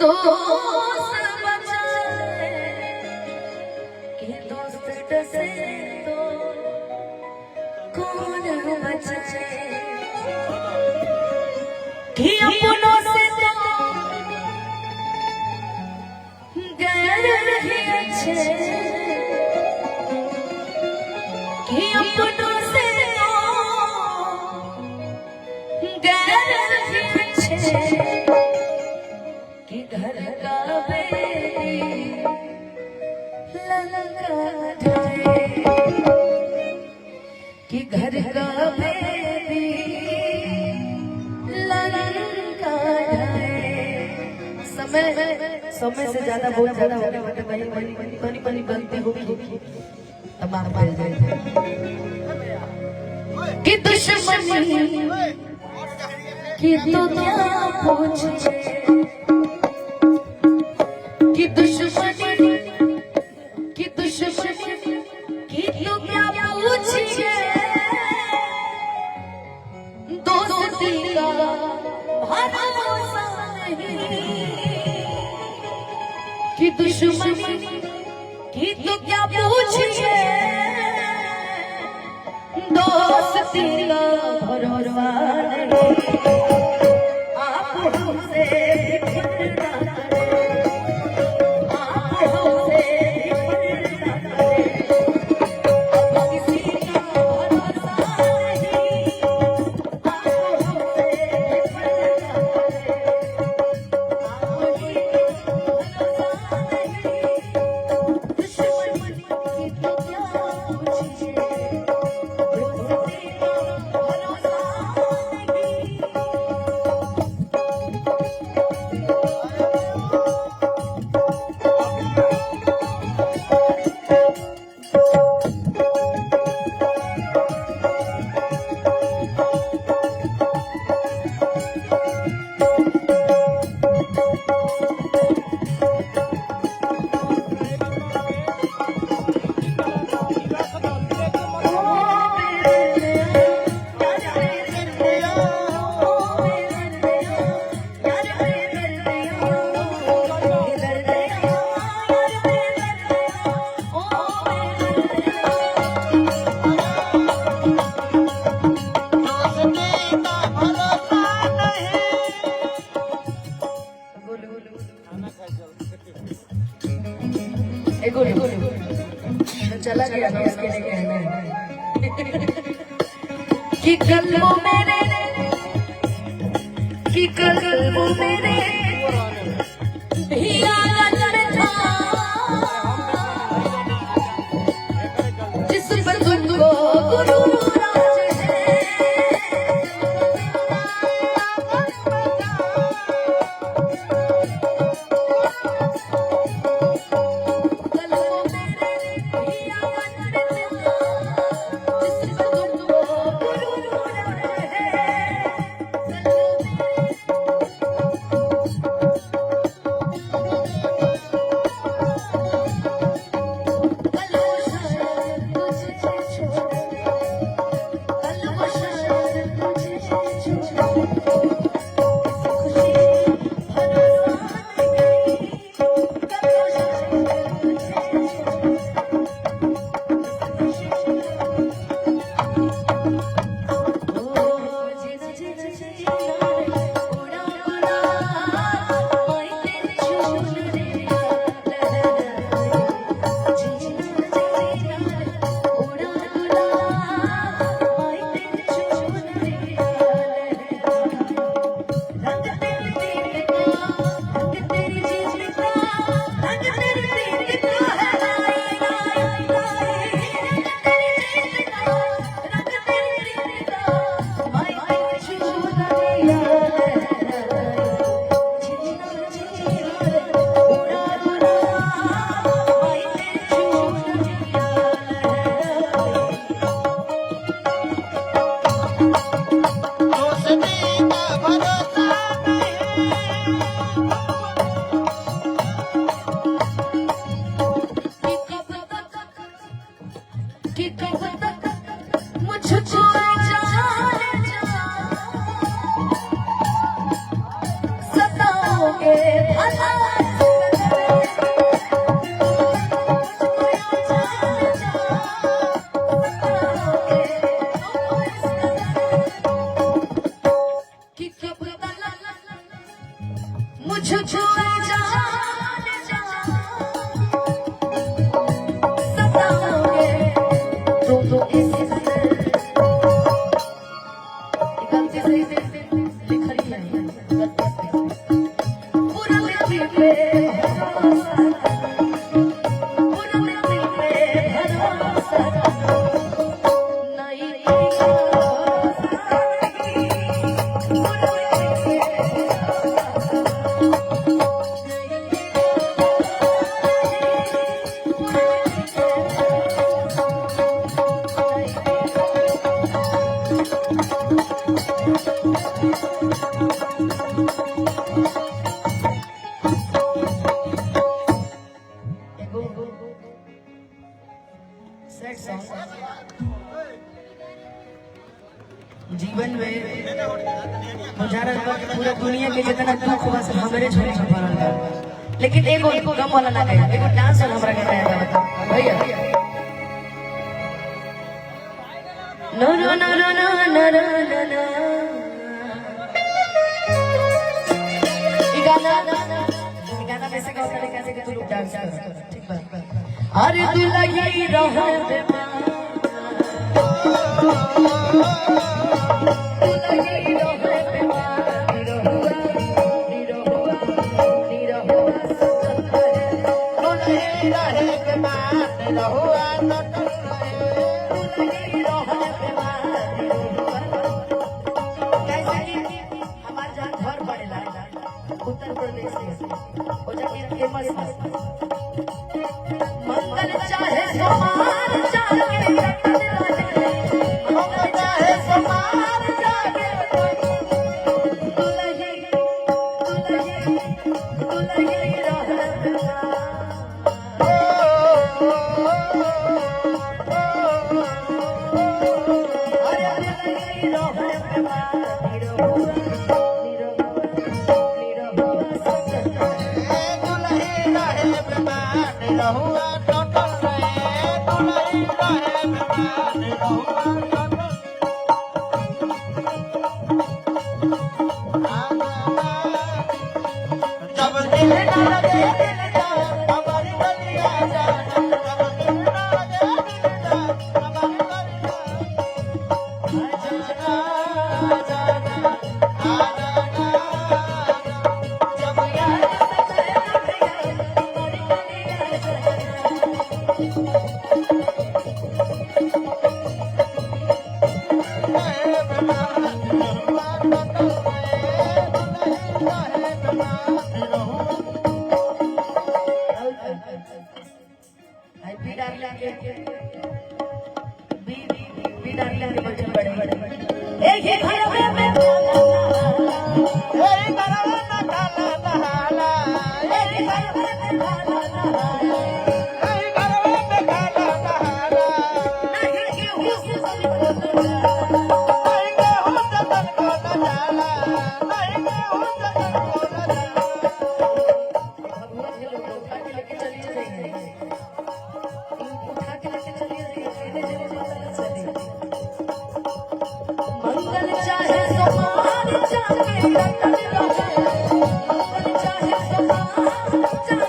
दोस्त बचाए कि दोस्त डसे तो कौन बचाए कि अपनों से तो गैर ही अच्छे कि अपनों से तो गैर ही अच्छे कि घर का बेली ललका जाए कि घर का बेली ललका जाए। समय से ज्यादा बहुत ज्यादा होने वाले बनी बनी बनती होगी तमाम मिल जाए कि दुश्मनी कि तो क्या पूछे कि दुश्मनी कि तो क्या पूछिए दोस्ती का भरोसा नहीं कि दुश्मनी कि तो क्या पूछिए दोस्ती का भरोसा नहीं। आप हमसे चला गया ना उसके लिए कहना है कि कल्बों मेरे कि कल्बों मेरे भी आनंद में था जिस पर तुमको गुरु जीवन में गुजारा पूरा दुनिया के जितना दुख हुआ सब हमारे छोड़े छुपाना था, लेकिन एगो गम वाला ना गया, एगो डांस वाला हमरा के गाया था भैया। नो नो नो नो नो नो नो नो गाना में से गाओ कैसे कि तू लोग डांस कर, ठीक बात। अरे तू लगी रहो उत्तर प्रदेश में हो जाती है फेमस। मंगल चाहे समार जागे मंगल चाहे समार जागे दुल्हन चाहे समार जागे